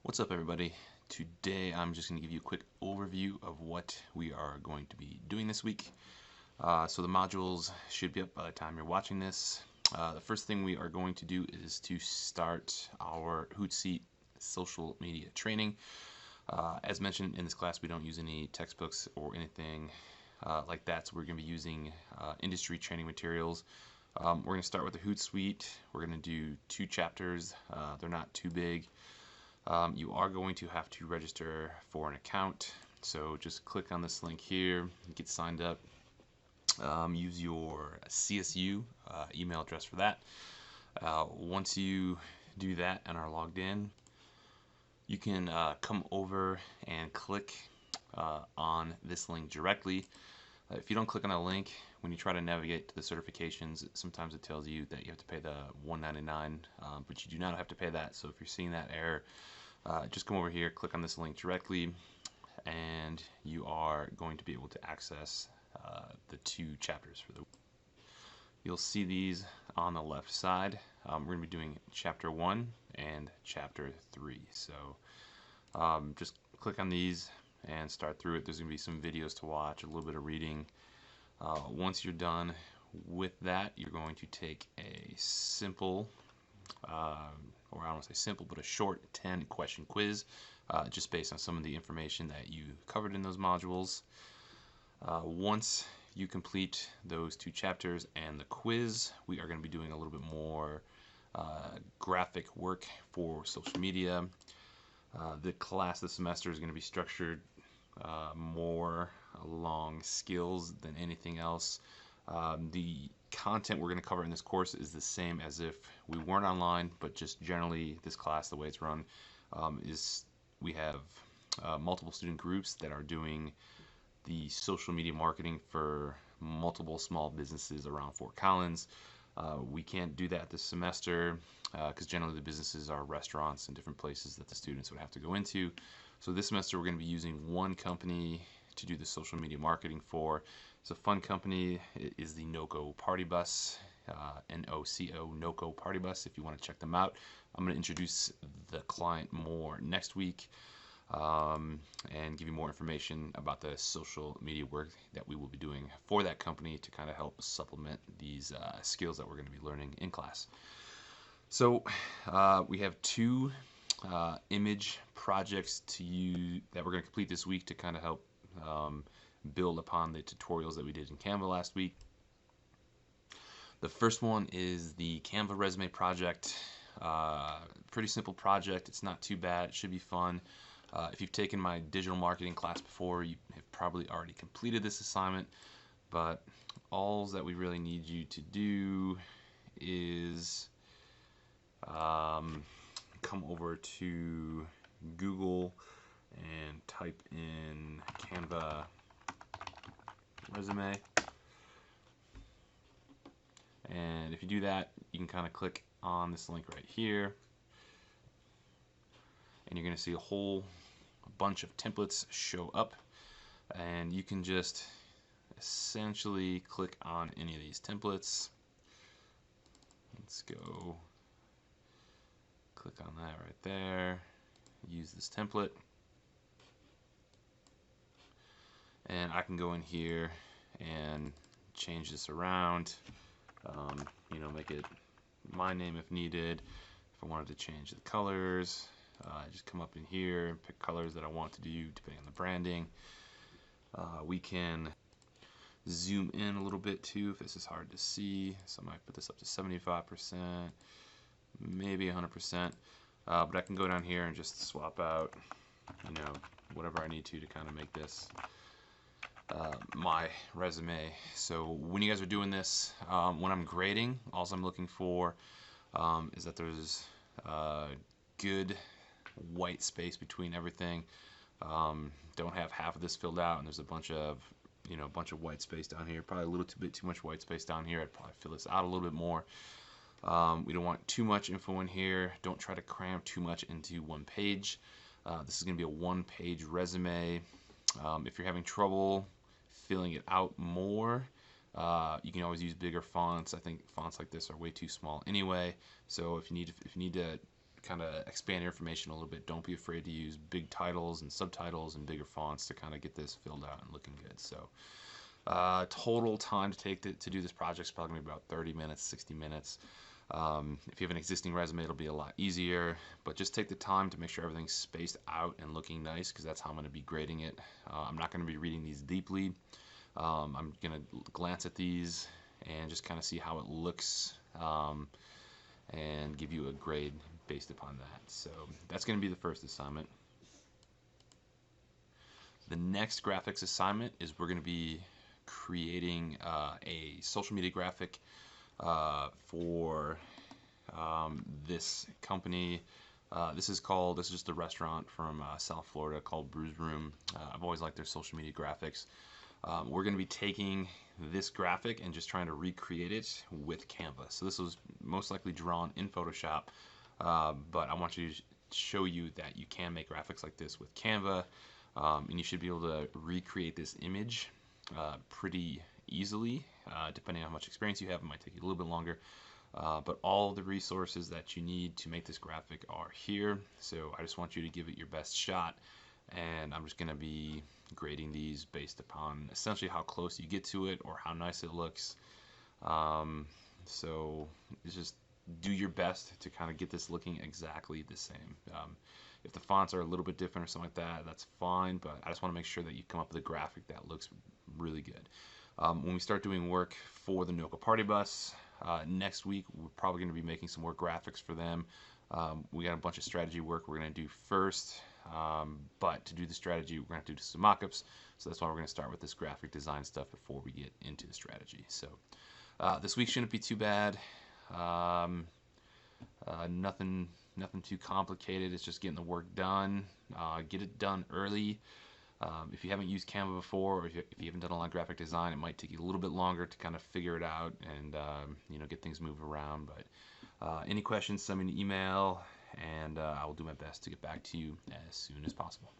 What's up, everybody? Today I'm just going to give you a quick overview of what we are going to be doing this week. So the modules should be up by the time you're watching this. The first thing we are going to do is to start our Hootsuite social media training. As mentioned in this class, we don't use any textbooks or anything like that, so we're going to be using industry training materials. We're going to start with the Hootsuite. We're going to do 2 chapters. They're not too big. You are going to have to register for an account, so just click on this link here, get signed up, use your CSU email address for that. Once you do that and are logged in, you can come over and click on this link directly. If you don't click on a link, when you try to navigate to the certifications, sometimes it tells you that you have to pay the $199, but you do not have to pay that. So if you're seeing that error, just come over here, click on this link directly, and you are going to be able to access the 2 chapters for the week. You'll see these on the left side. We're going to be doing chapter 1 and chapter 3. So just click on these and start through it. There's going to be some videos to watch, a little bit of reading. Once you're done with that, you're going to take a simple, or I don't want to say simple, but a short 10-question quiz, just based on some of the information that you covered in those modules. Once you complete those 2 chapters and the quiz, we are going to be doing a little bit more graphic work for social media. The class this semester is going to be structured more along skills than anything else. The content we're going to cover in this course is the same as if we weren't online, but just generally this class, the way it's run, is we have multiple student groups that are doing the social media marketing for multiple small businesses around Fort Collins. We can't do that this semester because generally the businesses are restaurants and different places that the students would have to go into. So this semester we're going to be using one company to do the social media marketing for. It's a fun company. It is the NOCO Party Bus, N-O-C-O, NOCO Party Bus, if you want to check them out. I'm going to introduce the client more next week and give you more information about the social media work that we will be doing for that company to kind of help supplement these skills that we're going to be learning in class. So we have 2 image projects that we're going to complete this week to kind of help build upon the tutorials that we did in Canva last week. The first one is the Canva resume project. Pretty simple project. It's not too bad. It should be fun. If you've taken my digital marketing class before, you have probably already completed this assignment, but all that we really need you to do is come over to Google and type in Canva resume, and if you do that, you can kind of click on this link right here, and you're going to see a whole bunch of templates show up, and you can just essentially click on any of these templates. Let's go click on that right there, use this template, and I can go in here and change this around, make it my name if needed. If I wanted to change the colors, just come up in here and pick colors that I want to do depending on the branding. We can zoom in a little bit too if this is hard to see, so I might put this up to 75%, maybe 100%, but I can go down here and just swap out whatever I need to kind of make this my resume. So when you guys are doing this, when I'm grading, all I'm looking for is that there's good white space between everything. Don't have half of this filled out and there's a bunch of white space down here, probably a little bit too much white space down here. I'd probably fill this out a little bit more. We don't want too much info in here. Don't try to cram too much into one page. This is going to be a 1-page resume. If you're having trouble filling it out more, you can always use bigger fonts. I think fonts like this are way too small anyway. So if you need to kind of expand your information a little bit. Don't be afraid to use big titles and subtitles and bigger fonts to kind of get this filled out and looking good. So total time to take to do this project is probably going to be about 30 minutes, 60 minutes. If you have an existing resume, it'll be a lot easier, but just take the time to make sure everything's spaced out and looking nice, because that's how I'm going to be grading it. I'm not going to be reading these deeply. I'm going to glance at these and just kind of see how it looks, and give you a grade based upon that. So that's going to be the first assignment. The next graphics assignment is we're going to be creating a social media graphic for this company. This is just a restaurant from South Florida called Brews Room. I've always liked their social media graphics. We're going to be taking this graphic and just trying to recreate it with Canva. So this was most likely drawn in Photoshop, but I want to show you that you can make graphics like this with Canva, and you should be able to recreate this image pretty easily. Depending on how much experience you have, it might take you a little bit longer. But all the resources that you need to make this graphic are here. So I just want you to give it your best shot, and I'm just going to be grading these based upon essentially how close you get to it or how nice it looks. So it's just do your best to kind of get this looking exactly the same. If the fonts are a little bit different or something like that, that's fine, but I just want to make sure that you come up with a graphic that looks really good. When we start doing work for the Noka Party Bus next week, we're probably going to be making some more graphics for them. We got a bunch of strategy work we're going to do first, but to do the strategy, we're going to have to do some mock-ups. So that's why we're going to start with this graphic design stuff before we get into the strategy. So this week shouldn't be too bad. Nothing too complicated. It's just getting the work done. Get it done early. If you haven't used Canva before, or if you haven't done a lot of graphic design, it might take you a little bit longer to kind of figure it out and get things moving around. But any questions, send me an email, and I will do my best to get back to you as soon as possible.